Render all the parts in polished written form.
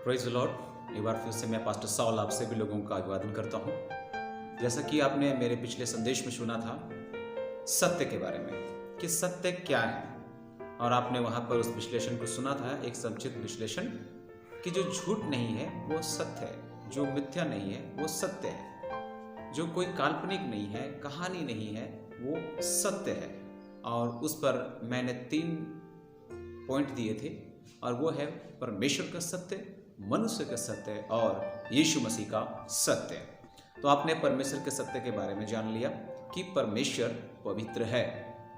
Praise the Lord. एक बार फिर से मैं पास्टर सॉल आप सभी लोगों का अभिवादन करता हूँ। जैसा कि आपने मेरे पिछले संदेश में सुना था सत्य के बारे में कि सत्य क्या है, और आपने वहाँ पर उस विश्लेषण को सुना था, एक संक्षिप्त विश्लेषण कि जो झूठ नहीं है वो सत्य है, जो मिथ्या नहीं है वो सत्य है, जो कोई काल्पनिक नहीं है, कहानी नहीं है, वो सत्य है। और उस पर मैंने 3 पॉइंट दिए थे, और वो है परमेश्वर का सत्य, मनुष्य का सत्य और यीशु मसीह का सत्य। तो आपने परमेश्वर के सत्य के बारे में जान लिया कि परमेश्वर पवित्र है,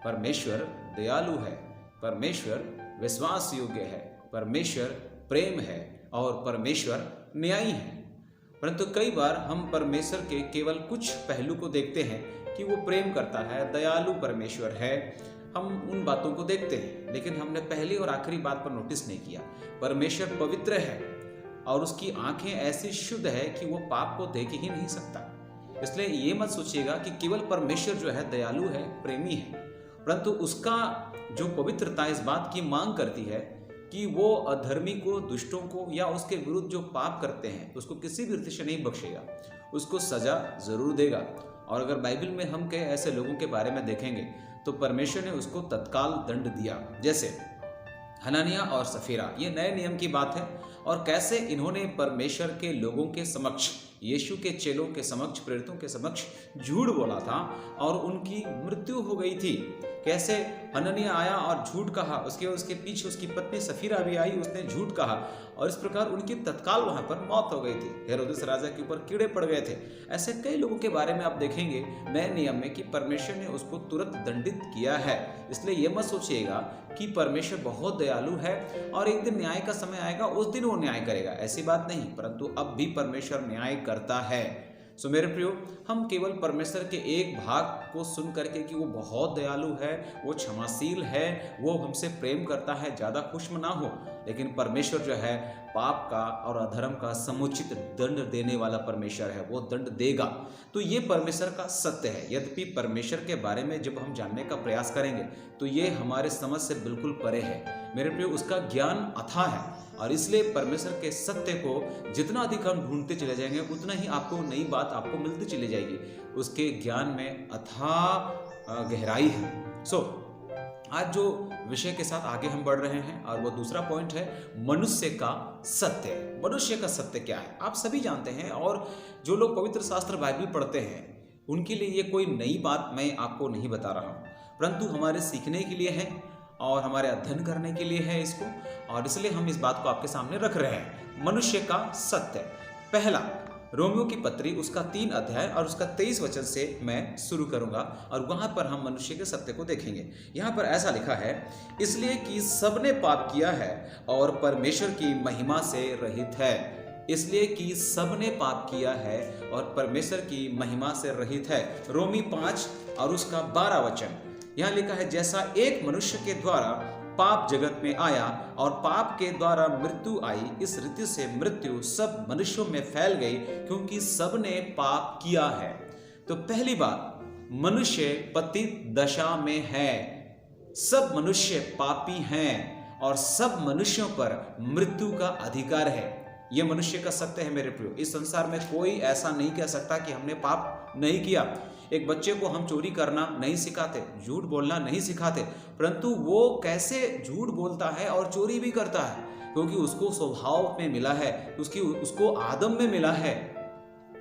परमेश्वर दयालु है, परमेश्वर विश्वास योग्य है, परमेश्वर प्रेम है और परमेश्वर न्यायी है। परंतु कई बार हम परमेश्वर के केवल कुछ पहलू को देखते हैं कि वो प्रेम करता है, दयालु परमेश्वर है, हम उन बातों को देखते हैं, लेकिन हमने पहली और आखिरी बात पर नोटिस नहीं किया। परमेश्वर पवित्र है और उसकी आंखें ऐसी शुद्ध है कि वो पाप को देख ही नहीं सकता। इसलिए ये मत सोचिएगा कि केवल परमेश्वर जो है दयालु है, प्रेमी है, परंतु उसका जो पवित्रता इस बात की मांग करती है कि वो अधर्मी को, दुष्टों को या उसके विरुद्ध जो पाप करते हैं उसको किसी भी रीति से नहीं बख्शेगा, उसको सजा जरूर देगा। और अगर बाइबल में हम कई ऐसे लोगों के बारे में देखेंगे तो परमेश्वर ने उसको तत्काल दंड दिया, जैसे हनन्याह और सफीरा। ये नए नियम की बात है, और कैसे इन्होंने परमेश्वर के लोगों के समक्ष, यीशु के चेलों के समक्ष, प्रेरितों के समक्ष झूठ बोला था और उनकी मृत्यु हो गई थी। कैसे हनन्याह आया और झूठ कहा, उसके पीछे उसकी पत्नी सफीरा भी आई, उसने झूठ कहा, और इस प्रकार उनकी तत्काल वहां पर मौत हो गई थी। हेरोदेस राजा के ऊपर कीड़े पड़ गए थे। ऐसे कई लोगों के बारे में आप देखेंगे नए नियम में कि परमेश्वर ने उसको तुरंत दंडित किया है। इसलिए यह मत सोचिएगा कि परमेश्वर बहुत दयालु है और एक दिन न्याय का समय आएगा उस दिन वो न्याय करेगा, ऐसी बात नहीं, परंतु अब भी परमेश्वर न्याय करता है। सो मेरे प्रियो, हम केवल परमेश्वर के एक भाग को सुन करके कि वो बहुत दयालु है, वो क्षमाशील है, वो हमसे प्रेम करता है, ज़्यादा खुश ना हो, लेकिन परमेश्वर जो है पाप का और अधर्म का समुचित दंड देने वाला परमेश्वर है, वो दंड देगा। तो ये परमेश्वर का सत्य है। यद्यपि परमेश्वर के बारे में जब हम जानने का प्रयास करेंगे तो ये हमारे समझ से बिल्कुल परे है मेरे प्रियो, उसका ज्ञान अथाह है, और इसलिए परमेश्वर के सत्य को जितना अधिक हम ढूंढते चले जाएंगे उतना ही आपको नई बात आपको मिलती चली जाएगी। उसके ज्ञान में अथाह गहराई है। आज जो विषय के साथ आगे हम बढ़ रहे हैं, और वो दूसरा पॉइंट है मनुष्य का सत्य। मनुष्य का सत्य क्या है आप सभी जानते हैं, और जो लोग पवित्र शास्त्र बाइबल पढ़ते हैं उनके लिए ये कोई नई बात मैं आपको नहीं बता रहा हूँ, परंतु हमारे सीखने के लिए है और हमारे अध्ययन करने के लिए है इसको, और इसलिए हम इस बात को आपके सामने रख रहे हैं। मनुष्य का सत्य। पहला रोमियो की पत्री उसका 3 अध्याय और उसका 23 वचन से मैं शुरू करूंगा, और वहां पर हम मनुष्य के सत्य को देखेंगे। यहां पर ऐसा लिखा है, इसलिए कि सबने पाप किया है और परमेश्वर की महिमा से रहित है। इसलिए कि सबने पाप किया है और परमेश्वर की महिमा से रहित है। रोमी 5 और उसका 12 वचन यहाँ लिखा है, जैसा एक मनुष्य के द्वारा पाप जगत में आया और पाप के द्वारा मृत्यु आई, इस रीति से मृत्यु सब मनुष्यों में फैल गई, क्योंकि सबने पाप किया है। तो पहली बात, मनुष्य पतित दशा में है, सब मनुष्य पापी हैं और सब मनुष्यों पर मृत्यु का अधिकार है। यह मनुष्य का सत्य है मेरे प्रियो। इस संसार में कोई ऐसा नहीं कह सकता कि हमने पाप नहीं किया। एक बच्चे को हम चोरी करना नहीं सिखाते, झूठ बोलना नहीं सिखाते, परंतु वो कैसे झूठ बोलता है और चोरी भी करता है, क्योंकि उसको स्वभाव में मिला है, उसको आदम में मिला है,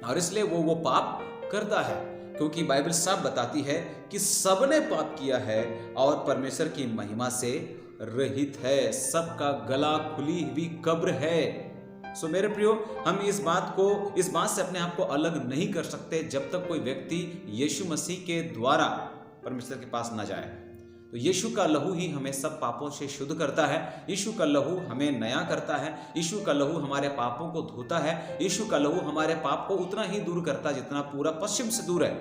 और इसलिए वो पाप करता है। क्योंकि बाइबल साफ बताती है कि सबने पाप किया है और परमेश्वर की महिमा से रहित है, सबका गला खुली हुई कब्र है। सो मेरे प्रियो, हम इस बात से अपने आप को अलग नहीं कर सकते जब तक कोई व्यक्ति यीशु मसीह के द्वारा परमेश्वर के पास न जाए। तो यीशु का लहू ही हमें सब पापों से शुद्ध करता है, यीशु का लहू हमें नया करता है, यीशु का लहू हमारे पापों को धोता है, यीशु का लहू हमारे पाप को उतना ही दूर करता है जितना पूरा पश्चिम से दूर है।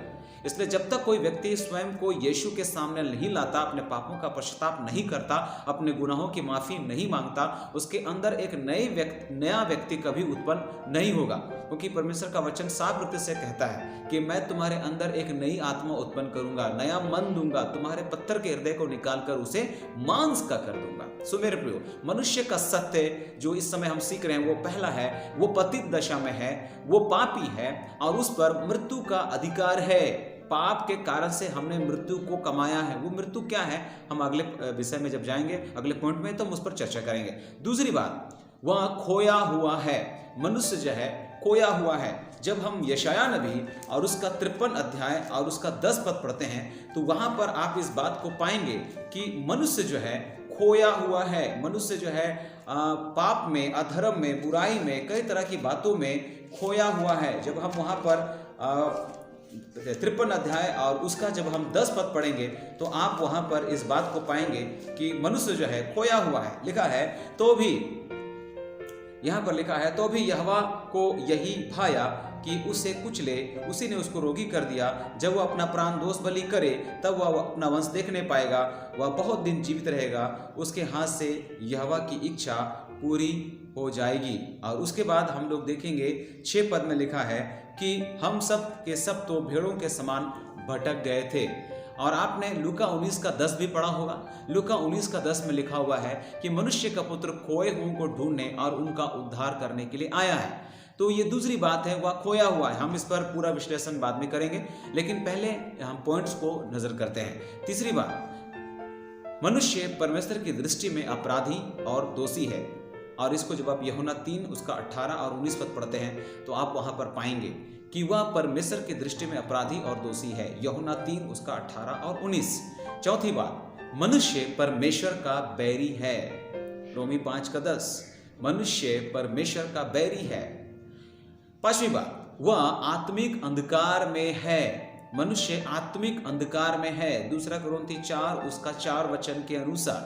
इसलिए जब तक कोई व्यक्ति स्वयं को यीशु के सामने नहीं लाता, अपने पापों का पश्चाताप नहीं करता, अपने गुनाहों की माफी नहीं मांगता, उसके अंदर एक नया व्यक्ति कभी उत्पन्न नहीं होगा। क्योंकि परमेश्वर का वचन साफ रूप से कहता है कि मैं तुम्हारे अंदर एक नई आत्मा उत्पन्न करूंगा, नया मन दूंगा, तुम्हारे पत्थर के हृदय को निकालकर उसे मांस का कर दूंगा। सो मेरे प्रियो, मनुष्य का सत्य जो इस समय हम सीख रहे हैं वो पहला है, वो पतित दशा में है, वो पापी है और उस पर मृत्यु का अधिकार है। पाप के कारण से हमने मृत्यु को कमाया है। वो मृत्यु क्या है, हम अगले विषय में जब जाएंगे, अगले पॉइंट में, तो हम उस पर चर्चा करेंगे। दूसरी बात, वह खोया हुआ है। मनुष्य जो है खोया हुआ है। जब हम यशाया नबी और उसका 53 अध्याय और उसका 10 पद पढ़ते हैं तो वहां पर आप इस बात को पाएंगे कि मनुष्य जो है खोया हुआ है। मनुष्य जो है पाप में, अधर्म में, बुराई में, कई तरह की बातों में खोया हुआ है। जब हम वहां पर 53 अध्याय और उसका जब हम 10 पद पढ़ेंगे तो आप वहां पर इस बात को पाएंगे कि मनुष्य जो है खोया हुआ है। लिखा है तो भी, यहां पर लिखा है तो भी यहोवा को यही भाया कि उसे कुचले, उसी ने उसको रोगी कर दिया। जब वह अपना प्राण दोष बलि करे तब वह अपना वंश देखने पाएगा, वह बहुत दिन जीवित रहेगा, उसके हाथ से यहोवा की इच्छा पूरी हो जाएगी। और उसके बाद हम लोग देखेंगे 6 पद में लिखा है कि हम सब के सब तो भेड़ों के समान भटक गए थे। और आपने लूका 19 का 10 भी पढ़ा होगा। लूका 19 का 10 में लिखा हुआ है कि मनुष्य का पुत्र खोए हुओं को ढूंढने और उनका उद्धार करने के लिए आया है। तो ये दूसरी बात है, वह खोया हुआ है। हम इस पर पूरा विश्लेषण बाद में करेंगे, लेकिन पहले हम पॉइंट्स को नजर करते हैं। तीसरी बात, मनुष्य परमेश्वर की दृष्टि में अपराधी और दोषी है। और इसको जब आप यूहन्ना 3 उसका 18 और 19 पद पढ़ते हैं तो आप वहां पर पाएंगे कि वह परमेश्वर की दृष्टि में अपराधी और दोषी है। यूहन्ना 3 उसका 18 और 19। चौथी बात, मनुष्य परमेश्वर का बैरी है। रोमी 5 का 10, मनुष्य परमेश्वर का बैरी है। पांचवी बात, वह आत्मिक अंधकार में है। मनुष्य आत्मिक अंधकार में है, 2 कुरिन्थी 4 उसका 4 वचन के अनुसार।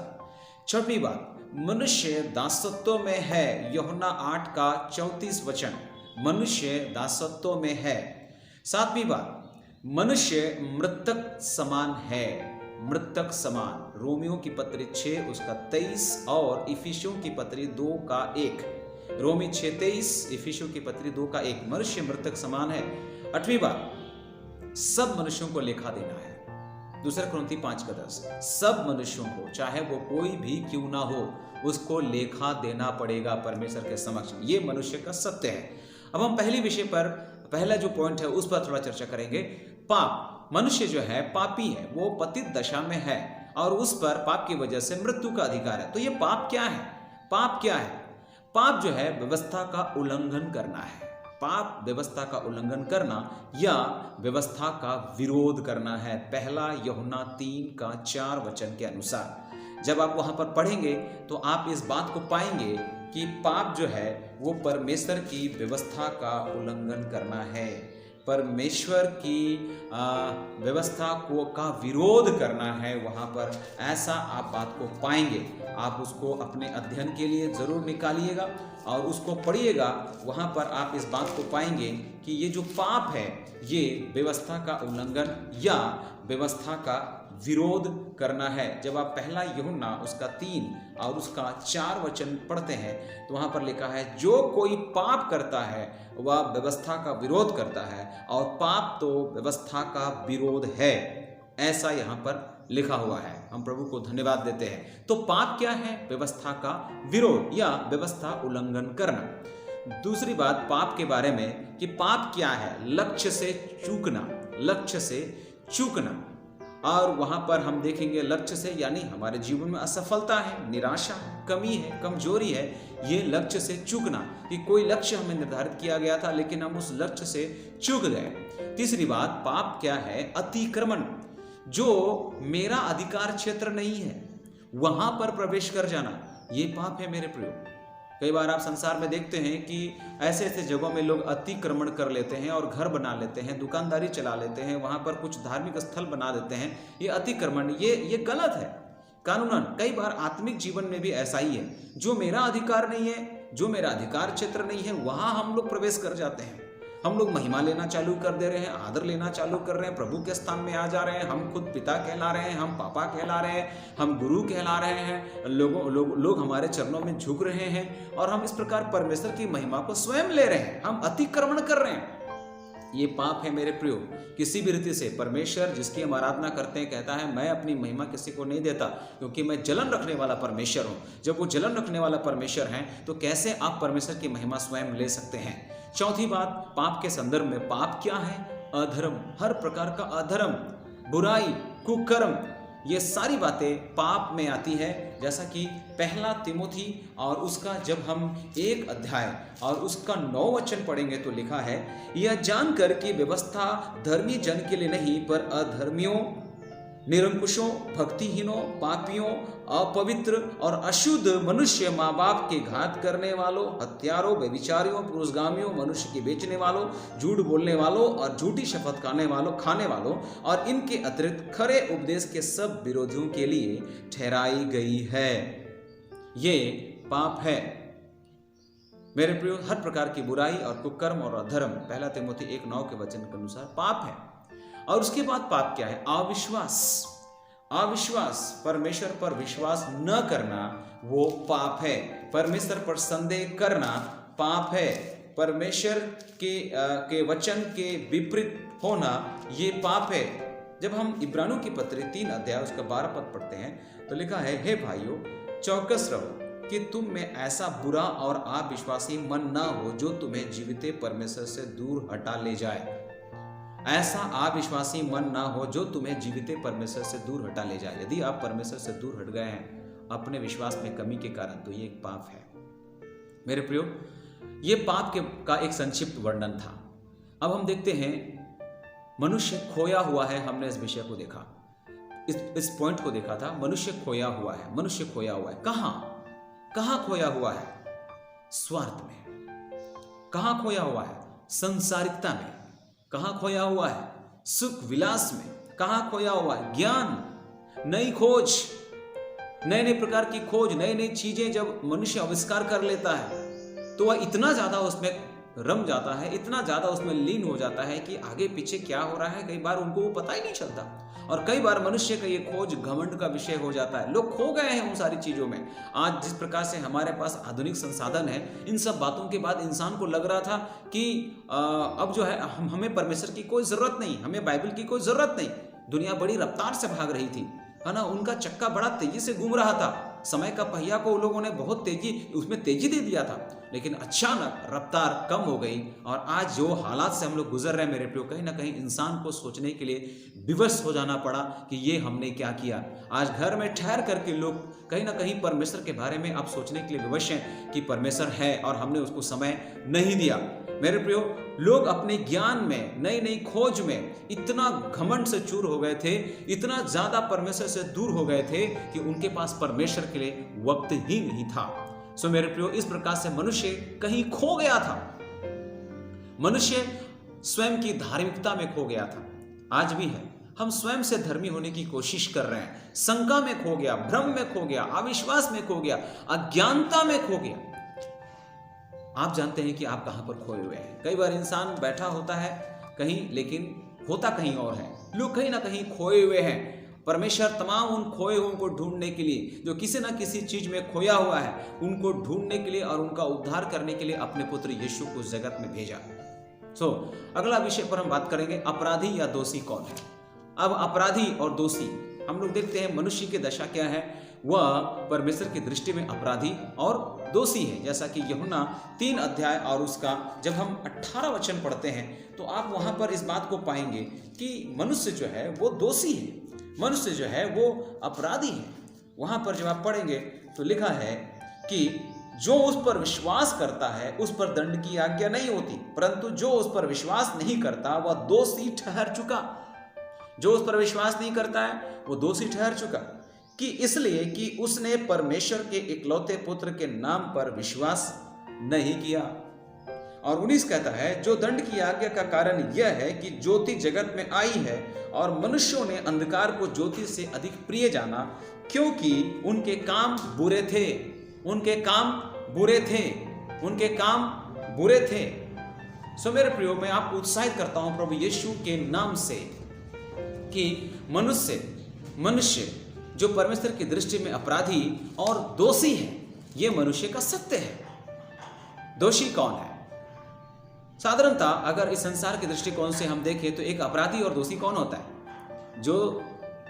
छठवीं बात, मनुष्य दासत्व में है। यूहन्ना 8 का 34 वचन, मनुष्य दासत्व में है। सातवीं बात, मनुष्य मृतक समान है। मृतक समान, रोमियो की पत्री 6 उसका 23 और इफिसियों की पत्री 2 का 1। रोमी 6:23, इफिसियों की पत्री 2 का 1। मनुष्य मृतक समान है। 8वीं बात, सब मनुष्यों को लेखा देना है। 2 कुरिन्थी 5 का 10, सब मनुष्यों को, चाहे वो कोई भी क्यों ना हो, उसको लेखा देना पड़ेगा परमेश्वर के समक्ष। ये मनुष्य का सत्य है। अब हम पहले विषय पर, पहला जो पॉइंट है उस पर थोड़ा चर्चा करेंगे। पाप, मनुष्य जो है पापी है, वो पतित दशा में है और उस पर पाप की वजह से मृत्यु का अधिकार है। तो ये पाप क्या है? पाप क्या है? पाप जो है व्यवस्था का उल्लंघन करना है। पाप व्यवस्था का उल्लंघन करना या व्यवस्था का विरोध करना है, पहला यूहन्ना 3 का 4 वचन के अनुसार। जब आप वहां पर पढ़ेंगे तो आप इस बात को पाएंगे कि पाप जो है वो परमेश्वर की व्यवस्था का उल्लंघन करना है, परमेश्वर की व्यवस्था को का विरोध करना है वहां पर। ऐसा आप बात को पाएंगे। आप उसको अपने अध्ययन के लिए जरूर निकालिएगा और उसको पढ़िएगा। वहां पर आप इस बात को पाएंगे कि ये जो पाप है ये व्यवस्था का उल्लंघन या व्यवस्था का विरोध करना है। जब आप पहला यूहन्ना उसका 3 और उसका 4 वचन पढ़ते हैं तो वहां पर लिखा है, जो कोई पाप करता है वह व्यवस्था का विरोध करता है और पाप तो व्यवस्था का विरोध है, ऐसा यहाँ पर लिखा हुआ है। हम प्रभु को धन्यवाद देते हैं। तो पाप क्या है? व्यवस्था का विरोध या व्यवस्था उल्लंघन करना। दूसरी बात पाप के बारे में कि पाप क्या है? लक्ष्य से चूकना, लक्ष्य से चूकना। और वहां पर हम देखेंगे लक्ष्य से यानी हमारे जीवन में असफलता है, निराशा, कमी है, कमजोरी है, ये लक्ष्य से चूकना कि कोई लक्ष्य हमें निर्धारित किया गया था लेकिन हम उस लक्ष्य से चूक गए। तीसरी बात पाप क्या है? अतिक्रमण, जो मेरा अधिकार क्षेत्र नहीं है वहां पर प्रवेश कर जाना, ये पाप है मेरे प्रियो। कई बार आप संसार में देखते हैं कि ऐसे ऐसे जगहों में लोग अतिक्रमण कर लेते हैं और घर बना लेते हैं, दुकानदारी चला लेते हैं, वहां पर कुछ धार्मिक स्थल बना देते हैं। ये अतिक्रमण, ये गलत है कानूनन। कई बार आत्मिक जीवन में भी ऐसा ही है, जो मेरा अधिकार नहीं है, जो मेरा अधिकार क्षेत्र नहीं है, वहां हम लोग प्रवेश कर जाते हैं। हम लोग महिमा लेना चालू कर दे रहे हैं, आदर लेना चालू कर रहे हैं, प्रभु के स्थान में आ जा रहे हैं। हम खुद पिता कहला रहे हैं, हम पापा कहला रहे हैं, हम गुरु कहला रहे हैं, लोग हमारे चरणों में झुक रहे हैं और हम इस प्रकार परमेश्वर की महिमा को स्वयं ले रहे हैं, हम अतिक्रमण कर रहे हैं। ये पाप है मेरे प्रियो। किसी भी रीति से परमेश्वर जिसकी हम आराधना करते हैं कहता है मैं अपनी महिमा किसी को नहीं देता, क्योंकि मैं जलन रखने वाला परमेश्वर हूं। जब वो जलन रखने वाला परमेश्वर है तो कैसे आप परमेश्वर की महिमा स्वयं ले सकते हैं। चौथी बात, पाप के संदर्भ में, पाप क्या है? अधर्म, हर प्रकार का अधर्म, बुराई, कुकर्म, ये सारी बातें पाप में आती है। जैसा कि पहला तिमोथी और उसका जब हम 1 अध्याय और उसका 9 वचन पढ़ेंगे तो लिखा है, यह जानकर कि व्यवस्था धर्मी जन के लिए नहीं पर अधर्मियों, निरंकुशों, भक्तिहीनों, पापियों, अपवित्र और अशुद्ध मनुष्य, माँ बाप के घात करने वालों, हत्यारों, व्यभिचारियों, पुरुषगामियों, मनुष्य के बेचने वालों, झूठ बोलने वालों और झूठी शपथ खाने वालों और इनके अतिरिक्त खरे उपदेश के सब विरोधियों के लिए ठहराई गई है। ये पाप है मेरे प्रियो। हर प्रकार की बुराई और कुकर्म और अधर्म पहला तिमोथी 1:9 के वचन के अनुसार पाप है। और उसके बाद पाप क्या है? अविश्वास। अविश्वास, परमेश्वर पर विश्वास न करना वो पाप है। परमेश्वर पर संदेह करना पाप है। परमेश्वर के वचन के विपरीत होना ये पाप है। जब हम इब्रानियों की पत्री 3 अध्याय उसका 12 पद पढ़ते हैं तो लिखा है, हे भाइयों चौकस रहो कि तुम में ऐसा बुरा और अविश्वासी मन ना हो जो तुम्हें जीविते परमेश्वर से दूर हटा ले जाए। ऐसा अविश्वासी मन ना हो जो तुम्हें जीविते परमेश्वर से दूर हटा ले जाए। यदि आप परमेश्वर से दूर हट गए हैं अपने विश्वास में कमी के कारण तो ये एक पाप है मेरे प्रियो। ये पाप का एक संक्षिप्त वर्णन था। अब हम देखते हैं मनुष्य खोया हुआ है। हमने इस विषय को देखा, इस पॉइंट को देखा था। मनुष्य खोया हुआ है। मनुष्य खोया हुआ है। कहां खोया हुआ है? स्वार्थ में। कहां खोया हुआ है? संसारिकता में। कहां खोया हुआ है? सुख विलास में। कहां खोया हुआ है? ज्ञान, नई खोज, नए नए प्रकार की खोज, नई नई चीजें जब मनुष्य आविष्कार कर लेता है तो वह इतना ज्यादा उसमें रम जाता है, इतना ज्यादा उसमें लीन हो जाता है कि आगे पीछे क्या हो रहा है कई बार उनको वो पता ही नहीं चलता। और कई बार मनुष्य का ये खोज घमंड का विषय हो जाता है। लोग खो गए हैं उन सारी चीजों में। आज जिस प्रकार से हमारे पास आधुनिक संसाधन है, इन सब बातों के बाद इंसान को लग रहा था कि अब जो है हमें परमेश्वर की कोई जरूरत नहीं, हमें बाइबल की कोई जरूरत नहीं। दुनिया बड़ी रफ्तार से भाग रही थी, है ना। उनका चक्का बड़ा तेजी से घूम रहा था। समय का पहिया को उन लोगों ने बहुत उसमें तेजी दे दिया था, लेकिन अचानक रफ्तार कम हो गई। और आज जो हालात से हम लोग गुजर रहे हैं मेरे प्रियो, कहीं ना कहीं इंसान को सोचने के लिए विवश हो जाना पड़ा कि ये हमने क्या किया। आज घर में ठहर करके लोग कहीं ना कहीं परमेश्वर के बारे में अब सोचने के लिए विवश हैं कि परमेश्वर है और हमने उसको समय नहीं दिया। मेरे प्रियो, लोग अपने ज्ञान में, नई नई खोज में इतना घमंड से चूर हो गए थे, इतना ज्यादा परमेश्वर से दूर हो गए थे कि उनके पास परमेश्वर के लिए वक्त ही नहीं था। सो मेरे प्रियो, इस प्रकार से मनुष्य कहीं खो गया था। मनुष्य स्वयं की धार्मिकता में खो गया था। आज भी है, हम स्वयं से धर्मी होने की कोशिश कर रहे हैं। शंका में खो गया, भ्रम में खो गया, अविश्वास में खो गया, अज्ञानता में खो गया। आप जानते हैं कि आप कहां पर खोए हुए हैं। कई बार इंसान बैठा होता है कहीं, लेकिन होता कहीं और है। लोग कहीं ना कहीं खोए हुए हैं। परमेश्वर तमाम उन खोए हुओं को ढूंढने के लिए, जो किसी ना किसी चीज में खोया हुआ है, उनको ढूंढने के लिए और उनका उद्धार करने के लिए अपने पुत्र यीशु को इस जगत में भेजा। अगला विषय पर हम बात करेंगे, अपराधी या दोषी कौन है। अब अपराधी और दोषी हम लोग देखते हैं मनुष्य की दशा क्या है। वह परमेश्वर की दृष्टि में अपराधी और दोषी है। जैसा कि यूहन्ना 3 अध्याय और उसका जब हम 18 वचन पढ़ते हैं तो आप वहां पर इस बात को पाएंगे कि मनुष्य जो है वो दोषी है, मनुष्य जो है वो अपराधी है। वहां पर जब आप पढ़ेंगे तो लिखा है कि जो उस पर विश्वास करता है उस पर दंड की आज्ञा नहीं होती, परंतु जो उस पर विश्वास नहीं करता वह दोषी ठहर चुका। जो उस पर विश्वास नहीं करता है वो दोषी ठहर चुका, कि इसलिए कि उसने परमेश्वर के इकलौते पुत्र के नाम पर विश्वास नहीं किया। और 19 कहता है, जो दंड की आज्ञा का कारण यह है कि ज्योति जगत में आई है और मनुष्यों ने अंधकार को ज्योति से अधिक प्रिय जाना, क्योंकि उनके काम बुरे थे। उनके काम बुरे थे, उनके काम बुरे थे। सो मेरे प्रियो, मैं आपको उत्साहित करता हूं प्रभु यीशु के नाम से कि मनुष्य जो परमेश्वर की दृष्टि में अपराधी और दोषी है, यह मनुष्य का सत्य है। दोषी कौन है? साधारणतः अगर इस संसार के दृष्टिकोण से हम देखें तो एक अपराधी और दोषी कौन होता है? जो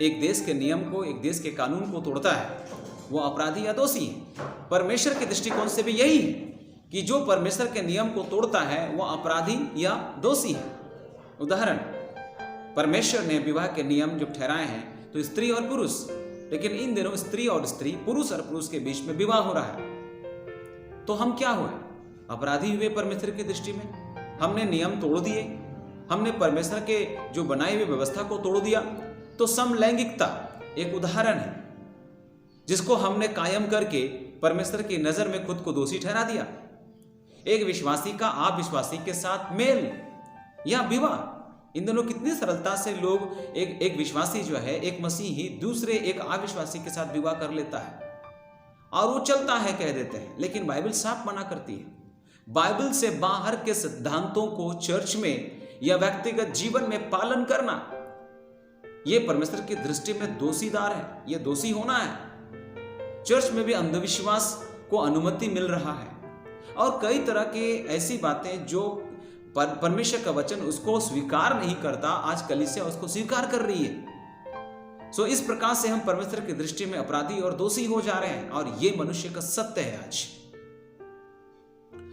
एक देश के नियम को, एक देश के कानून को तोड़ता है, वो अपराधी या दोषी है। परमेश्वर के दृष्टिकोण से भी यही है कि जो परमेश्वर के नियम को तोड़ता है वो अपराधी या दोषी है। उदाहरण, परमेश्वर ने विवाह के नियम जो ठहराए हैं तो स्त्री और पुरुष, लेकिन इन दिनों स्त्री और स्त्री, पुरुष और पुरुष के बीच में विवाह हो रहा है। तो हम क्या हुए? अपराधी हुए परमेश्वर की दृष्टि में। हमने नियम तोड़ दिए, हमने परमेश्वर के जो बनाई हुई व्यवस्था को तोड़ दिया। तो समलैंगिकता एक उदाहरण है जिसको हमने कायम करके परमेश्वर की नजर में खुद को दोषी ठहरा दिया। एक विश्वासी का अविश्वासी के साथ मेल या विवाह, इन दोनों कितनी सरलता से लोग एक विश्वासी जो है, एक मसीही दूसरे एक अविश्वासी के साथ विवाह कर लेता है और वो चलता है कह देते हैं। लेकिन बाइबल साफ मना करती है। बाइबल से बाहर के सिद्धांतों को चर्च में या व्यक्तिगत जीवन में पालन करना, यह परमेश्वर की दृष्टि में दोषीदार है, यह दोषी होना है। चर्च में भी अंधविश्वास को अनुमति मिल रहा है और कई तरह के ऐसी बातें जो परमेश्वर का वचन उसको स्वीकार नहीं करता, आज कलीसिया उसको स्वीकार कर रही है। सो इस प्रकार से हम परमेश्वर की दृष्टि में अपराधी और दोषी हो जा रहे हैं और ये मनुष्य का सत्य है। आज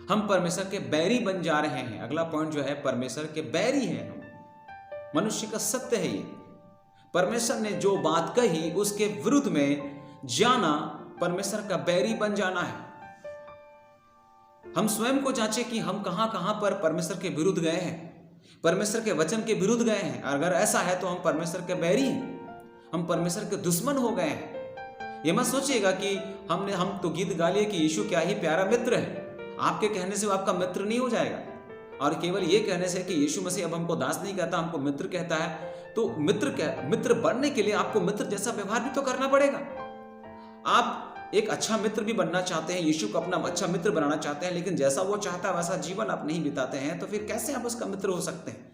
हम परमेश्वर के बैरी बन जा रहे हैं। अगला पॉइंट जो है, परमेश्वर के बैरी हैं हम। मनुष्य का सत्य है ये। परमेश्वर ने जो बात कही उसके विरुद्ध में जाना परमेश्वर का बैरी बन जाना है। हम स्वयं को जांचें कि हम कहां कहां पर परमेश्वर के विरुद्ध गए हैं, परमेश्वर के वचन के विरुद्ध गए हैं। अगर ऐसा है तो हम परमेश्वर के बैरी हैं, हम परमेश्वर के दुश्मन हो गए हैं। ये मत सोचिएगा कि हम तो गीत गा लिए कि यीशु क्या ही प्यारा मित्र है। आपके कहने से वो आपका मित्र नहीं हो जाएगा, और केवल ये कहने से कि यीशु मसीह अब हमको दास नहीं कहता, हमको मित्र कहता है, तो मित्र बनने के लिए आपको मित्र जैसा व्यवहार भी तो करना पड़ेगा। आप एक अच्छा मित्र भी बनना चाहते हैं, यीशु को अपना अच्छा मित्र बनाना चाहते हैं, लेकिन जैसा वो चाहता है वैसा जीवन आप नहीं बिताते हैं, तो फिर कैसे आप उसका मित्र हो सकते हैं?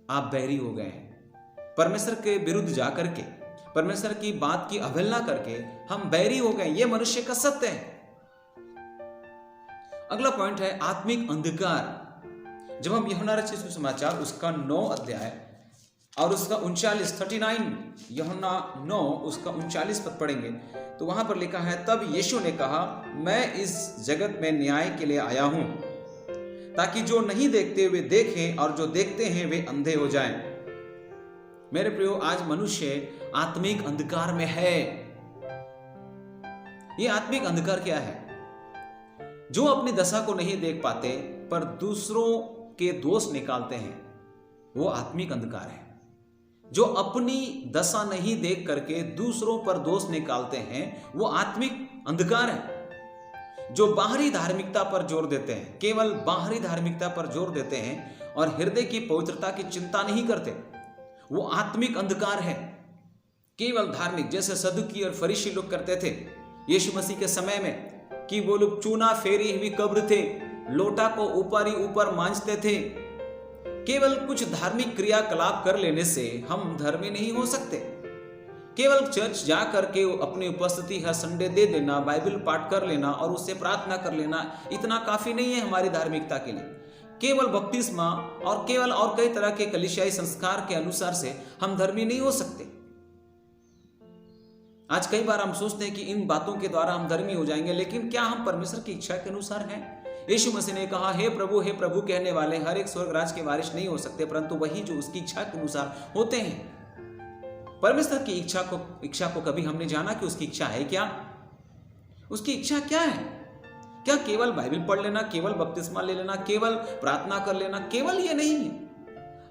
आप बैरी हो गए हैं। परमेश्वर के विरुद्ध जाकर के, परमेश्वर की बात की अवहेलना करके हम बैरी हो गए। ये मनुष्य का सत्य है। अगला पॉइंट है आत्मिक अंधकार। जब हम यूहन्ना रचित सुसमाचार उसका 9 अध्याय और उसका 39 यूहन्ना 9 उसका 39 पद पढ़ेंगे तो वहां पर लिखा है, तब यीशु ने कहा, मैं इस जगत में न्याय के लिए आया हूं ताकि जो नहीं देखते वे देखें और जो देखते हैं वे अंधे हो जाएं। मेरे प्रियो, आज मनुष्य आत्मिक अंधकार में है। यह आत्मिक अंधकार क्या है? जो अपनी दशा को नहीं देख पाते पर दूसरों के दोष निकालते हैं, वो आत्मिक अंधकार है। जो अपनी दशा नहीं देख करके दूसरों पर दोष निकालते हैं, वो आत्मिक अंधकार है। जो बाहरी धार्मिकता पर जोर देते हैं, केवल बाहरी धार्मिकता पर जोर देते हैं और हृदय की पवित्रता की चिंता नहीं करते, वो आत्मिक अंधकार है। केवल धार्मिक, जैसे सदुकी और फरीसी लोग करते थे यीशु मसीह के समय में, कि वो लोग चूना फेरी हुई कब्र थे, लोटा को ऊपर ही ऊपर मांजते थे। केवल कुछ धार्मिक क्रियाकलाप कर लेने से हम धर्मी नहीं हो सकते। केवल चर्च जा करके अपनी उपस्थिति हर संडे दे देना, बाइबल पाठ कर लेना और उससे प्रार्थना कर लेना, इतना काफी नहीं है हमारी धार्मिकता के लिए। केवल बपतिस्मा और केवल और कई तरह के कलीसियाई संस्कार के अनुसार से हम धर्मी नहीं हो सकते। आज कई बार हम सोचते हैं कि इन बातों के द्वारा हम धर्मी हो जाएंगे, लेकिन क्या हम परमेश्वर की इच्छा के अनुसार हैं? यीशु मसीह ने कहा, हे प्रभु कहने वाले हर एक स्वर्ग राज के वारिस नहीं हो सकते, परंतु वही जो उसकी इच्छा के अनुसार होते हैं। परमेश्वर की इच्छा को कभी हमने जाना कि उसकी इच्छा है क्या? उसकी इच्छा क्या है? क्या केवल बाइबल पढ़ लेना, केवल बपतिस्मा ले लेना, केवल प्रार्थना कर लेना, केवल ये नहीं है,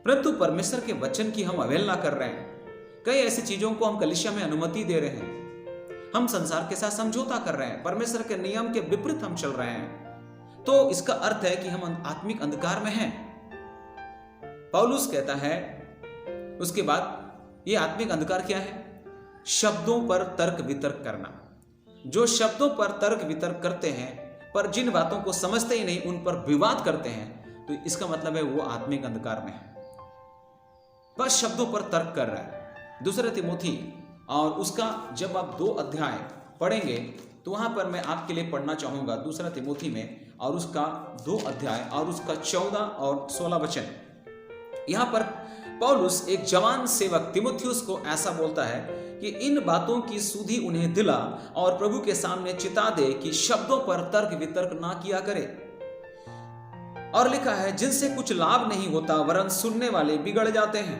परंतु परमेश्वर के वचन की हम अवहेलना कर रहे हैं। कई ऐसी चीजों को हम कलीसिया में अनुमति दे रहे हैं, हम संसार के साथ समझौता कर रहे हैं, परमेश्वर के नियम के विपरीत हम चल रहे हैं। तो इसका अर्थ है कि हम आत्मिक अंधकार में हैं। पौलुस कहता है उसके बाद, ये आत्मिक अंधकार क्या है? शब्दों पर तर्क वितर्क करना। जो शब्दों पर तर्क वितर्क करते हैं पर जिन बातों को समझते ही नहीं उन पर विवाद करते हैं, तो इसका मतलब है वो आत्मिक अंधकार में है, बस शब्दों पर तर्क कर रहा है। दूसरा तिमोथी और उसका जब आप 2 अध्याय पढ़ेंगे तो वहां पर मैं आपके लिए पढ़ना चाहूंगा दूसरा तिमोथी में और उसका 2 अध्याय और उसका 14 और 16 वचन। यहां पर पौलुस एक जवान सेवक तिमुथियुस को ऐसा बोलता है कि इन बातों की सुधि उन्हें दिला और प्रभु के सामने चिता दे कि शब्दों पर तर्क वितर्क ना किया करे। और लिखा है जिनसे कुछ लाभ नहीं होता वरन सुनने वाले बिगड़ जाते हैं।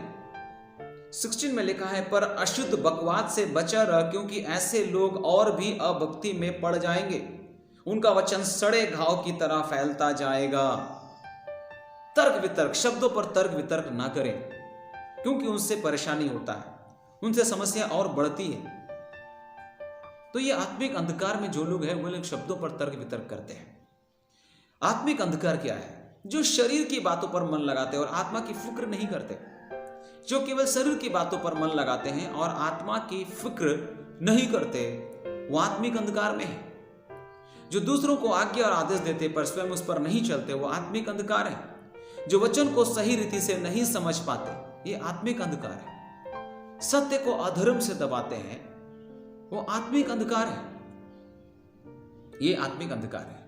16 में लिखा है पर अशुद्ध बकवाद से बचा रह, क्योंकि ऐसे लोग और भी अभक्ति में पड़ जाएंगे। उनका वचन सड़े घाव की तरह फैलता जाएगा। तर्क वितर्क, शब्दों पर तर्क वितर्क ना करें, क्योंकि उनसे परेशानी होता है, उनसे समस्या और बढ़ती है। तो ये आत्मिक अंधकार में जो लोग हैं वो लोग शब्दों पर तर्क वितर्क करते हैं। आत्मिक अंधकार क्या है? जो शरीर की बातों पर मन लगाते हैं और आत्मा की फिक्र नहीं करते, जो केवल शरीर की बातों पर मन लगाते हैं और आत्मा की फिक्र नहीं करते, वो आत्मिक अंधकार में है। जो दूसरों को आज्ञा और आदेश देते पर स्वयं उस पर नहीं चलते, वो आत्मिक अंधकार है। जो वचन को सही रीति से नहीं समझ पाते, ये आत्मिक अंधकार है। सत्य को अधर्म से दबाते हैं, वो आत्मिक अंधकार है। ये आत्मिक अंधकार है।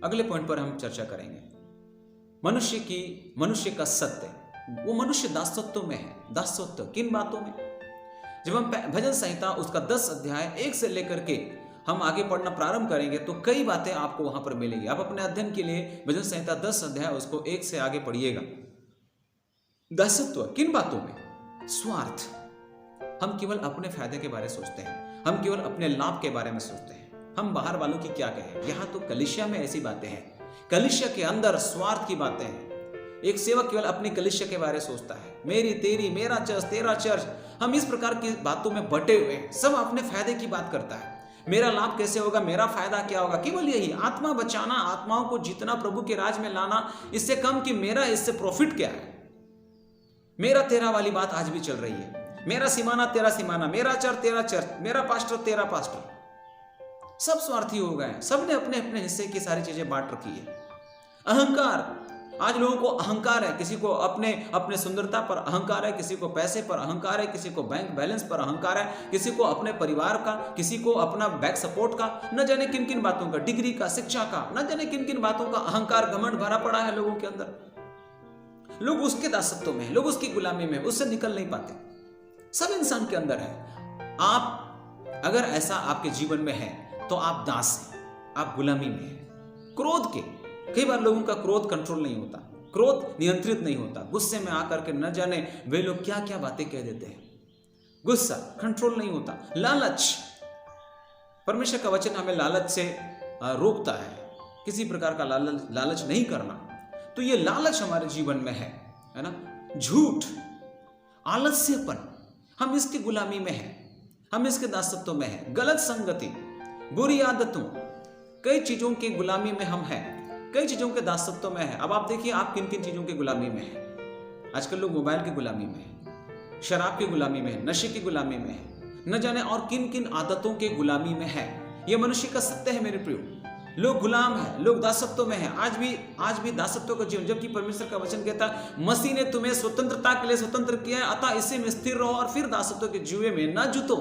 अगले पॉइंट पर हम चर्चा करेंगे मनुष्य का सत्य। वो मनुष्य दासत्व में है। दासत्व किन बातों में? जब हम भजन संहिता उसका 10 अध्याय 1 से लेकर के हम आगे पढ़ना प्रारंभ करेंगे तो कई बातें आपको वहां पर मिलेंगी। आप अपने अध्ययन के लिए भजन संहिता 10 अध्याय उसको 1 से आगे पढ़िएगा। दासत्व किन बातों में? स्वार्थ। हम केवल अपने फायदे के बारे में सोचते हैं, हम केवल अपने लाभ के बारे में सोचते हैं, हम बाहर वालों की क्या कहें। यहां तो कलीसिया में ऐसी बातें हैं, कलीसिया के अंदर स्वार्थ की बातें हैं। एक सेवक केवल अपनी कलीसिया के बारे में सोचता है, मेरी तेरी, मेरा चर्च, तेरा चर्च। हम इस प्रकार की बातों में बटे हुए हैं। सब अपने फायदे की बात करता है, मेरा लाभ कैसे होगा, मेरा फायदा क्या होगा। केवल यही, आत्मा बचाना, आत्माओं को जितना प्रभु के राज में लाना, इससे कम कि मेरा इससे प्रॉफिट क्या है। मेरा तेरा वाली बात आज भी चल रही है। मेरा सीमाना तेरा सीमाना, मेरा चर्च तेरा चर्च, मेरा पास्टर तेरा पास्टर। सब स्वार्थी हो गए हैं, सबने अपने अपने हिस्से की सारी चीजें बांट रखी है। अहंकार, आज लोगों को अहंकार है। किसी को अपने सुंदरता पर अहंकार है, किसी को पैसे पर अहंकार है, किसी को बैंक बैलेंस पर अहंकार है, किसी को अपने परिवार का, किसी को अपना बैक सपोर्ट का, न जाने किन किन बातों का, डिग्री का, शिक्षा का, न जाने किन किन बातों का अहंकार घमंड भरा पड़ा है लोगों के अंदर। लोग उसके दासत्व में, लोग उसकी गुलामी में, उससे निकल नहीं पाते। सब इंसान के अंदर है। आप अगर ऐसा आपके जीवन में है तो आप दास हैं, आप गुलामी में हैं। क्रोध के, कई बार लोगों का क्रोध कंट्रोल नहीं होता, क्रोध नियंत्रित नहीं होता। गुस्से में आकर के न जाने वे लोग क्या क्या बातें कह देते हैं। गुस्सा कंट्रोल नहीं होता। लालच, परमेश्वर का वचन हमें लालच से रोकता है, किसी प्रकार का लालच नहीं करना। तो ये लालच हमारे जीवन में है ना। झूठ, आलस्यपन, हम इसकी गुलामी में हैं, हम इसके दासत्व में हैं। गलत संगति, बुरी आदतों, कई चीजों की गुलामी में हम हैं, कई चीजों के दासत्व में है। अब आप देखिए आप किन किन चीजों की गुलामी में है। आजकल लोग मोबाइल की गुलामी में है, शराब की गुलामी में है, नशे की गुलामी में है, न जाने और किन किन आदतों के गुलामी में है। यह मनुष्य का सत्य है मेरे प्रियो। लोग गुलाम है, लोग दासत्व में है। आज भी दासत्व का जीवन, जबकि परमेश्वर का वचन कहता है मसीह ने तुम्हें स्वतंत्रता के लिए स्वतंत्र किया है, अतः इसी में स्थिर रहो और फिर दासत्व के जुए में न जुटो।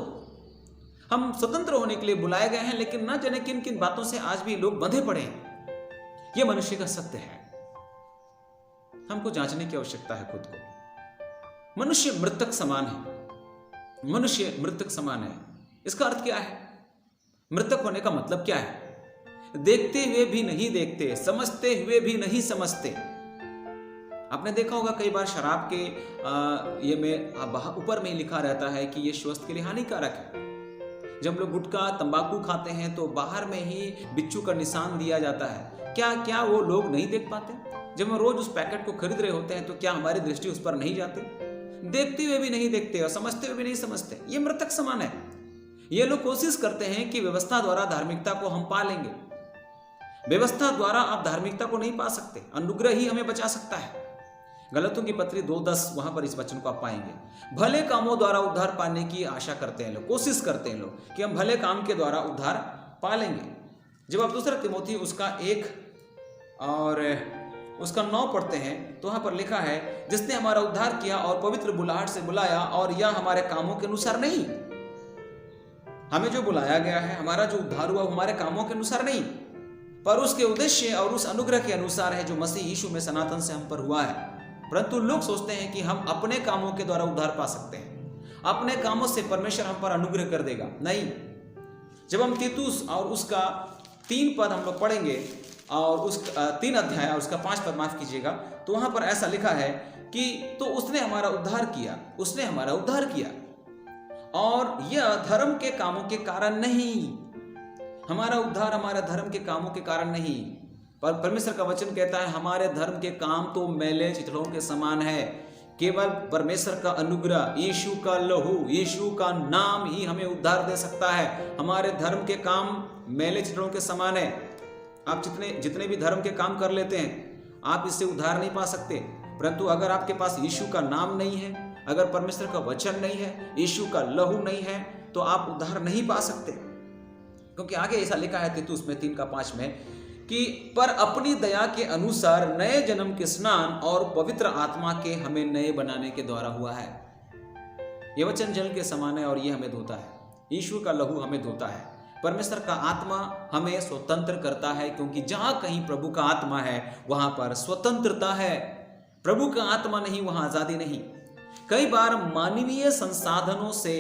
हम स्वतंत्र होने के लिए बुलाए गए हैं, लेकिन न जाने किन किन बातों से आज भी लोग बंधे पड़े हैं। यह मनुष्य का सत्य है। हमको जांचने की आवश्यकता है खुद को। मनुष्य मृतक समान है, मनुष्य मृतक समान है। इसका अर्थ क्या है? मृतक होने का मतलब क्या है? देखते हुए भी नहीं देखते, समझते हुए भी नहीं समझते। आपने देखा होगा कई बार शराब के ये में ऊपर में ही लिखा रहता है कि ये स्वास्थ्य के लिए हानिकारक है। जब लोग गुटखा तंबाकू खाते हैं तो बाहर में ही बिच्छू का निशान दिया जाता है। क्या वो लोग नहीं देख पाते? जब हम रोज उस पैकेट को खरीद रहे होते हैं तो क्या हमारी दृष्टि उस पर नहीं जाती? देखते हुए भी नहीं देखते और समझते हुए भी नहीं समझते। ये मृतक समान है। ये लोग कोशिश करते हैं कि व्यवस्था द्वारा धार्मिकता को हम पा लेंगे। व्यवस्था द्वारा आप धार्मिकता को नहीं पा सकते, अनुग्रह ही हमें बचा सकता है। गलतियों की पत्री 2:10 वहां पर इस वचन को आप पाएंगे। भले कामों द्वारा उद्धार पाने की आशा करते हैं लोग, कोशिश करते हैं लोग कि हम भले काम के द्वारा उद्धार पा लेंगे। जब आप दूसरा तिमोथी उसका 1 और उसका 9 पढ़ते हैं तो वहां पर लिखा है, जिसने हमारा उद्धार किया और पवित्र बुलाहट से बुलाया, और यह हमारे कामों के अनुसार नहीं। हमें जो बुलाया गया है, हमारा जो उद्धार हुआ, हमारे कामों के अनुसार नहीं, पर उसके उद्देश्य और उस अनुग्रह के अनुसार है जो मसीह यीशु में सनातन से हम पर हुआ है। परंतु लोग सोचते हैं कि हम अपने कामों के द्वारा उद्धार पा सकते हैं, अपने कामों से परमेश्वर हम पर अनुग्रह कर देगा। नहीं। जब हम तीतुस और उसका 3 पद हम लोग पढ़ेंगे और उसका 3 अध्याय और उसका 5 पद, माफ कीजिएगा, तो वहां पर ऐसा लिखा है कि तो उसने हमारा उद्धार किया, उसने हमारा उद्धार किया, और यह धर्म के कामों के कारण नहीं। हमारा उद्धार हमारे धर्म के कामों के कारण नहीं, पर परमेश्वर का वचन कहता है हमारे धर्म के काम तो मैले चिथड़ों के समान है। केवल परमेश्वर का अनुग्रह, यीशु का लहू, यीशु का नाम ही हमें उद्धार दे सकता है। हमारे धर्म के काम मैले चिथड़ों के समान है। आप जितने भी धर्म के काम कर लेते हैं, आप इससे उद्धार नहीं पा सकते। परंतु अगर आपके पास यीशु का नाम नहीं है, अगर परमेश्वर का वचन नहीं है, यीशु का लहू नहीं है, तो आप उद्धार नहीं पा सकते। क्योंकि आगे ऐसा लिखा है तीतुस में 3:5 में कि पर अपनी दया के अनुसार नए जन्म के स्नान और पवित्र आत्मा के हमें नए बनाने के द्वारा हुआ है। यह वचन जल के समान है और यह हमें धोता है। यीशु का लहू हमें धोता है। परमेश्वर का आत्मा हमें स्वतंत्र करता है, क्योंकि जहां कहीं प्रभु का आत्मा है वहां पर स्वतंत्रता है। प्रभु का आत्मा नहीं, वहां आजादी नहीं। कई बार मानवीय संसाधनों से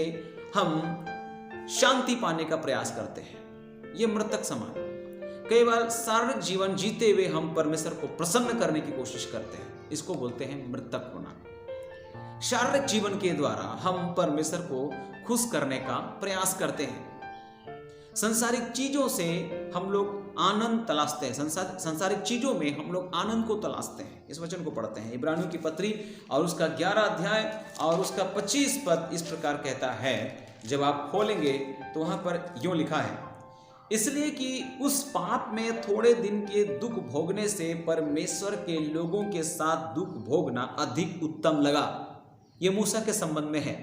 हम शांति पाने का प्रयास करते हैं, ये मृतक समान। कई बार शारीरिक जीवन जीते हुए हम परमेश्वर को प्रसन्न करने की कोशिश करते हैं, इसको बोलते हैं मृतक होना। शारीरिक जीवन के द्वारा हम परमेश्वर को खुश करने का प्रयास करते हैं। संसारिक चीजों से हम लोग आनंद तलाशते हैं, संसारिक चीजों में हम लोग आनंद को तलाशते हैं। इस वचन को पढ़ते हैं, इब्रानियों की पत्री और उसका 11 अध्याय और उसका 25 पद इस प्रकार कहता है। जब आप खोलेंगे तो वहां पर यूं लिखा है, इसलिए कि उस पाप में थोड़े दिन के दुख भोगने से परमेश्वर के लोगों के साथ दुख भोगना अधिक उत्तम लगा। यह मूसा के संबंध में है,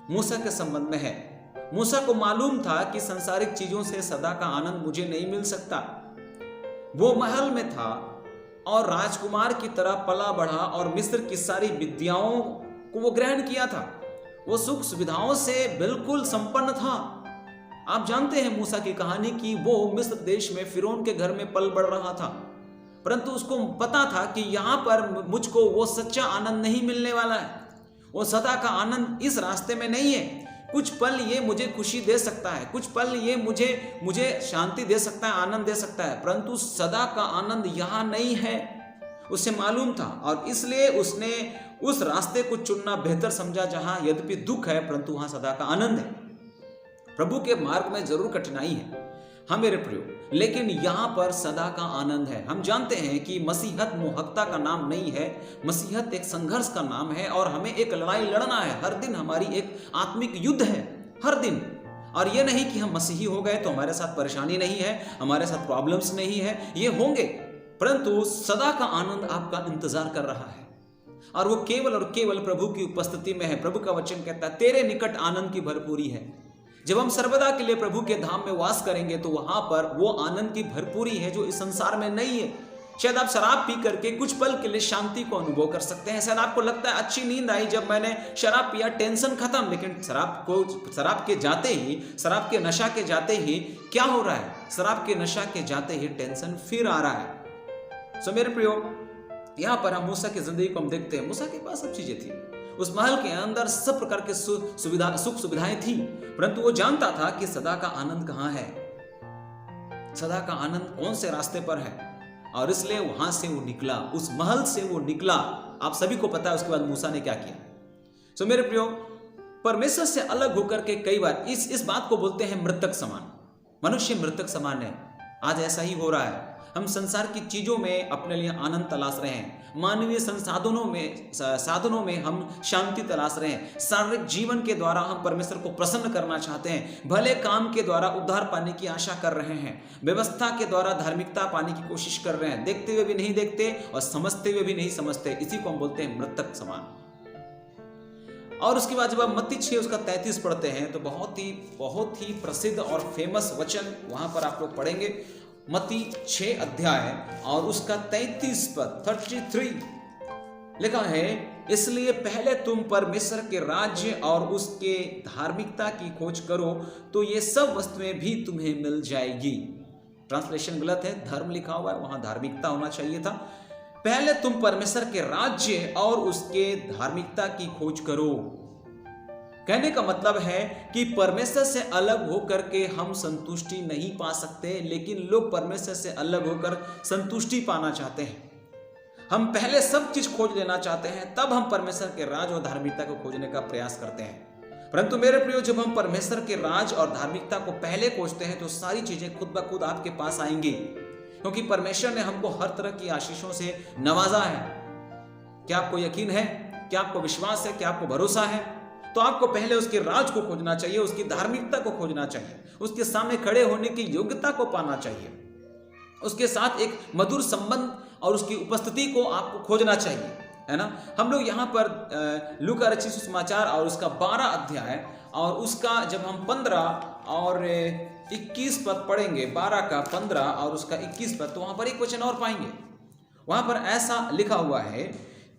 मूसा के संबंध में है। मूसा को मालूम था कि संसारिक चीजों से सदा का आनंद मुझे नहीं मिल सकता। वो महल में था और राजकुमार की तरह पला बढ़ा और मिस्र की सारी विद्याओं को वो ग्रहण किया था। वो सुख सुविधाओं से बिल्कुल संपन्न था। आप जानते हैं मूसा की कहानी कि वो मिस्र देश में फिरौन के घर में पल बढ़ रहा था, परंतु उसको पता था कि यहाँ पर मुझको वो सच्चा आनंद नहीं मिलने वाला है। वो सदा का आनंद इस रास्ते में नहीं है। कुछ पल ये मुझे खुशी दे सकता है, कुछ पल ये मुझे शांति दे सकता है, आनंद दे सकता है, परंतु सदा का आनंद यहाँ नहीं है। उसे मालूम था और इसलिए उसने उस रास्ते को चुनना बेहतर समझा जहां यद्यपि दुख है परंतु वहां सदा का आनंद है। प्रभु के मार्ग में जरूर कठिनाई है, हाँ मेरे प्रियो, लेकिन यहां पर सदा का आनंद है। हम जानते हैं कि मसीहत मोहकता का नाम नहीं है, मसीहत एक संघर्ष का नाम है और हमें एक लड़ाई लड़ना है। हर दिन हमारी एक आत्मिक युद्ध है, हर दिन। और ये नहीं कि हम मसीही हो गए तो हमारे साथ परेशानी नहीं है, हमारे साथ प्रॉब्लम्स नहीं है, ये होंगे, परंतु सदा का आनंद आपका इंतजार कर रहा है और वो केवल और केवल प्रभु की उपस्थिति में है। प्रभु का वचन कहता है तेरे निकट आनंद की भरपूरी है। जब हम सर्वदा के लिए प्रभु के धाम में वास करेंगे तो वहां पर वो आनंद की भरपूरी है जो इस संसार में नहीं है। शायद आप शराब पी करके कुछ पल के लिए शांति को अनुभव कर सकते हैं। शायद आपको लगता है अच्छी नींद आई जब मैंने शराब पिया, टेंशन खत्म, लेकिन शराब के जाते ही, शराब के नशा के जाते ही क्या हो रहा है? शराब के नशा के जाते ही टेंशन फिर आ रहा है। सो मेरे प्रियो, यहाँ पर हम मूसा की जिंदगी को हम देखते हैं। मूसा के पास सब चीजें थी, उस महल के अंदर सब प्रकार के सुख सुविधाएं थी, परंतु वो जानता था कि सदा का आनंद कहाँ है, सदा का आनंद कौन से रास्ते पर है, और इसलिए वहां से वो निकला, उस महल से वो निकला। आप सभी को पता है उसके बाद मूसा ने क्या किया। सो मेरे प्रियो, परमेश्वर से अलग होकर के कई बार इस बात को बोलते हैं मृतक समान। मनुष्य मृतक समान है। आज ऐसा ही हो रहा है। हम संसार की चीजों में अपने लिए आनंद तलाश रहे हैं, मानवीय साधनों में हम शांति तलाश रहे हैं, शारीरिक जीवन के द्वारा हम परमेश्वर को प्रसन्न करना चाहते हैं, भले काम के द्वारा उद्धार पाने की आशा कर रहे हैं, व्यवस्था के द्वारा धार्मिकता पाने की कोशिश कर रहे हैं, देखते हुए भी नहीं देखते और समझते हुए भी नहीं समझते। इसी को हम बोलते हैं मृतक समान। और उसके बाद जब आप मत्ती 6 उसका 33 पढ़ते हैं तो बहुत ही प्रसिद्ध और फेमस वचन वहां पर आप लोग पढ़ेंगे। मत्ती 6 अध्याय और उसका 33 पद 33 लिखा है, इसलिए पहले तुम परमेश्वर के राज्य और उसके धार्मिकता की खोज करो तो ये सब वस्तुएं भी तुम्हें मिल जाएगी। ट्रांसलेशन गलत है, धर्म लिखा हुआ है, वहां धार्मिकता होना चाहिए था। पहले तुम परमेश्वर के राज्य और उसके धार्मिकता की खोज करो। कहने का मतलब है कि परमेश्वर से अलग होकर के हम संतुष्टि नहीं पा सकते, लेकिन लोग परमेश्वर से अलग होकर संतुष्टि पाना चाहते हैं। हम पहले सब चीज खोज लेना चाहते हैं, तब हम परमेश्वर के राज और धार्मिकता को खोजने का प्रयास करते हैं। परंतु मेरे प्रियो, जब हम परमेश्वर के राज और धार्मिकता को पहले खोजते हैं तो सारी चीजें खुद ब खुद आपके पास आएंगी, क्योंकि परमेश्वर ने हमको हर तरह की आशीषों से नवाजा है। क्या आपको यकीन है? क्या आपको विश्वास है? क्या आपको भरोसा है? तो आपको पहले उसके राज को खोजना चाहिए, उसकी धार्मिकता को खोजना चाहिए, उसके सामने खड़े होने की योग्यता को पाना चाहिए, उसके साथ एक मधुर संबंध और उसकी उपस्थिति को आपको खोजना चाहिए, है ना। हम लोग यहाँ पर लूका रचित सुसमाचार और उसका 12 अध्याय और उसका जब हम 15 और 21 पद पढ़ेंगे, 12 का 15 और उसका 21 पद, तो वहां पर एक वचन और पाएंगे। वहां पर ऐसा लिखा हुआ है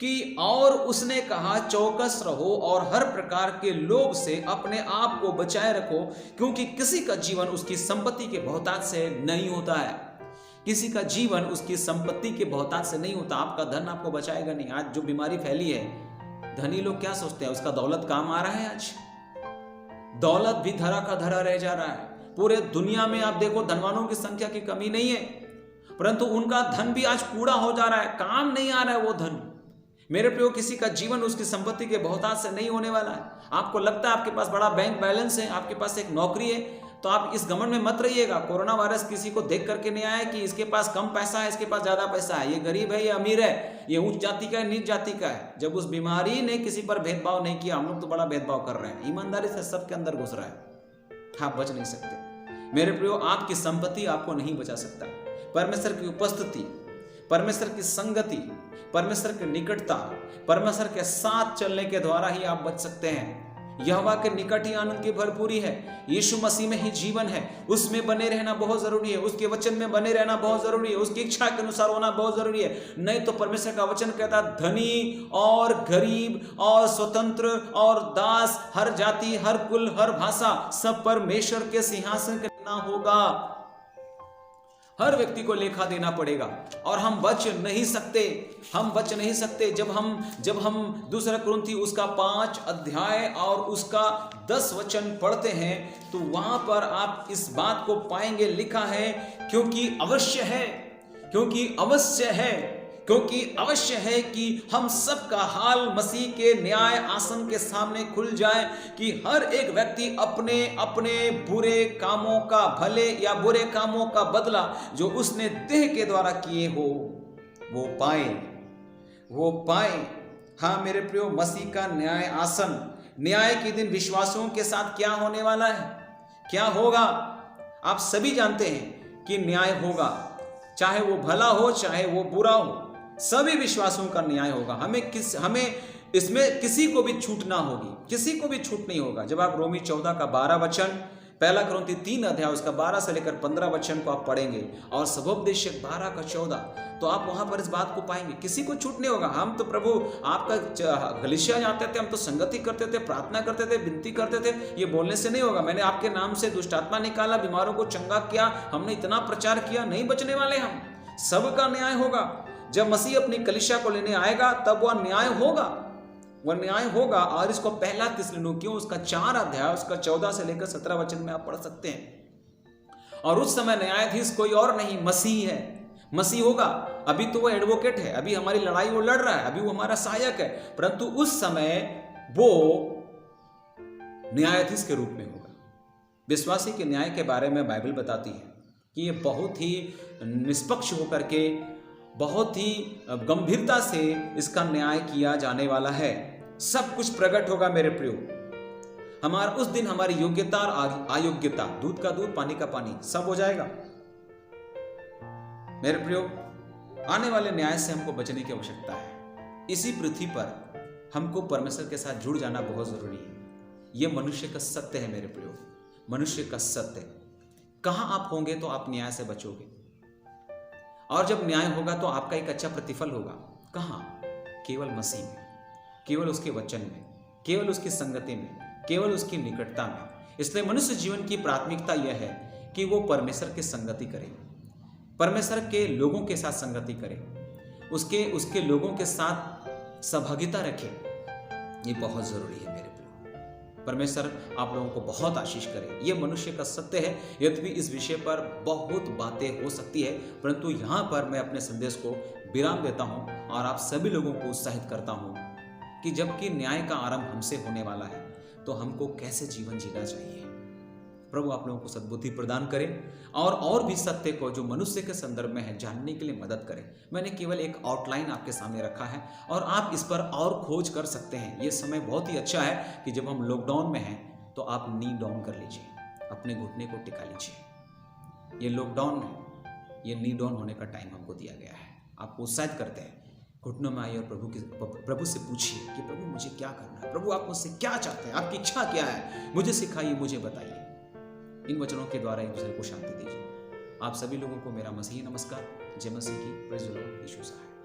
कि और उसने कहा, चौकस रहो और हर प्रकार के लोभ से अपने आप को बचाए रखो, क्योंकि किसी का जीवन उसकी संपत्ति के बहुतायत से नहीं होता है। किसी का जीवन उसकी संपत्ति के बहुतायत से नहीं होता। आपका धन आपको बचाएगा नहीं। आज जो बीमारी फैली है, धनी लोग क्या सोचते हैं, उसका दौलत काम आ रहा है। आज दौलत भी धरा का धरा रह जा रहा है। पूरे दुनिया में आप देखो, धनवानों की संख्या की कमी नहीं है, परंतु उनका धन भी आज कूड़ा हो जा रहा है, काम नहीं आ रहा है वो धन। मेरे प्रियो, किसी का जीवन उसकी संपत्ति के बहुतायत से नहीं होने वाला है। आपको लगता है आपके पास बड़ा बैंक बैलेंस है, आपके पास एक नौकरी है, तो आप इस घमंड में मत रहिएगा। कोरोना वायरस किसी को देख करके नहीं आया कि इसके पास कम पैसा है, इसके पास ज्यादा पैसा है, ये गरीब है, ये अमीर है, ये उच्च जाति का है, नीच जाति का है। जब उस बीमारी ने किसी पर भेदभाव नहीं किया, हम लोग तो बड़ा भेदभाव कर रहे हैं, ईमानदारी से सबके अंदर घुस रहा है। आप बच नहीं सकते मेरे प्रियो। आपकी संपत्ति आपको नहीं बचा सकता। परमेश्वर की उपस्थिति, परमेश्वर की संगति, परमेश्वर की निकटता, परमेश्वर के साथ चलने के द्वारा ही आप बच सकते हैं। यहोवा के निकट ही आनंद की भरपूरी है। यीशु मसीह में ही जीवन है। उसमें बने रहना बहुत जरूरी है। उसके वचन में बने रहना बहुत जरूरी है। उसकी इच्छा के अनुसार होना बहुत जरूरी है। नहीं तो परमेश्वर का वचन कहता, धनी और गरीब और स्वतंत्र और दास, हर जाति, हर कुल, हर भाषा, सब परमेश्वर के सिंहासन के ना होगा। हर व्यक्ति को लेखा देना पड़ेगा और हम बच नहीं सकते। हम बच नहीं सकते। जब हम दूसरा कुरिन्थी उसका 5 अध्याय और उसका 10 वचन पढ़ते हैं तो वहां पर आप इस बात को पाएंगे, लिखा है, क्योंकि अवश्य है कि हम सब का हाल मसीह के न्याय आसन के सामने खुल जाए, कि हर एक व्यक्ति अपने अपने बुरे कामों का, भले या बुरे कामों का बदला जो उसने देह के द्वारा किए हो वो पाए। हाँ मेरे प्रियो, मसीह का न्याय आसन, न्याय के दिन विश्वासियों के साथ क्या होने वाला है, क्या होगा, आप सभी जानते हैं कि न्याय होगा। चाहे वो भला हो चाहे वो बुरा हो, सभी विश्वासियों का न्याय होगा। हमें इसमें किसी को भी छूट ना होगी, किसी को भी छूट नहीं होगा। जब आप रोमी 14 का 12 वचन, पहला कुरिन्थी 3 अध्याय उसका 12 से लेकर 15 वचन को आप पढ़ेंगे और सबोपदेशक 12 का 14, तो आप वहां पर इस बात को पाएंगे, किसी को छूट नहीं होगा। हम तो प्रभु आपका गलीशिया जाते थे, हम तो संगति करते थे, प्रार्थना करते थे, विनती करते थे, ये बोलने से नहीं होगा। मैंने आपके नाम से दुष्ट आत्मा निकाला, बीमारों को चंगा किया, हमने इतना प्रचार किया, नहीं बचने वाले हम। सबका न्याय होगा। जब मसीह अपनी कलीसिया को लेने आएगा तब वह न्याय होगा। और इसको पहला थिस्सलुनीकियों उसका 4 अध्याय उसका 14 से लेकर 17 वचन में आप पढ़ सकते हैं। और उस समय न्यायाधीश कोई और नहीं, मसीह है, मसीह होगा। अभी तो वो एडवोकेट है, अभी हमारी लड़ाई वो लड़ रहा है, अभी वो हमारा सहायक है, परंतु उस समय वो न्यायाधीश के रूप में होगा। विश्वासी के न्याय के बारे में बाइबल बताती है कि ये बहुत ही निष्पक्ष होकर के, बहुत ही गंभीरता से इसका न्याय किया जाने वाला है। सब कुछ प्रकट होगा मेरे प्रियो। उस दिन हमारी योग्यता और अयोग्यता, दूध का दूध, पानी का पानी, सब हो जाएगा मेरे प्रियो। आने वाले न्याय से हमको बचने की आवश्यकता है। इसी पृथ्वी पर हमको परमेश्वर के साथ जुड़ जाना बहुत जरूरी है। यह मनुष्य का सत्य है मेरे प्रियो, मनुष्य का सत्य। कहां आप होंगे तो आप न्याय से बचोगे। और जब न्याय होगा तो आपका एक अच्छा प्रतिफल होगा। कहाँ? केवल मसीह में, केवल उसके वचन में, केवल उसकी संगति में, केवल उसकी निकटता में। इसलिए मनुष्य जीवन की प्राथमिकता यह है कि वो परमेश्वर की संगति करे, परमेश्वर के लोगों के साथ संगति करे, उसके लोगों के साथ सहभागिता रखे। ये बहुत जरूरी है मेरे प्रियो। परमेश्वर आप लोगों को बहुत आशीष करे। ये मनुष्य का सत्य है। यद्यपि इस विषय पर बहुत बातें हो सकती है, परंतु यहाँ पर मैं अपने संदेश को विराम देता हूँ और आप सभी लोगों को उत्साहित करता हूँ कि जबकि न्याय का आरंभ हमसे होने वाला है तो हमको कैसे जीवन जीना चाहिए। प्रभु आप लोगों को सद्बुद्धि प्रदान करे और भी सत्य को जो मनुष्य के संदर्भ में है जानने के लिए मदद करे। मैंने केवल एक आउटलाइन आपके सामने रखा है और आप इस पर और खोज कर सकते हैं। ये समय बहुत ही अच्छा है कि जब हम लॉकडाउन में हैं तो आप नी डाउन कर लीजिए, अपने घुटने को टिका लीजिए। ये लॉकडाउन में ये नी डाउन होने का टाइम हमको दिया गया है। आपको उत्साहित करते हैं, घुटनों में आइए और प्रभु से पूछिए कि प्रभु मुझे क्या करना है, प्रभु आप मुझसे क्या चाहते हैं, आपकी इच्छा क्या है, मुझे सिखाइए, मुझे बताइए। इन वचनों के द्वारा एक दूसरे को शांति दीजिए। आप सभी लोगों को मेरा मसीही नमस्कार। जय मसीह की। Praise the Lord. Yeshu Sahay.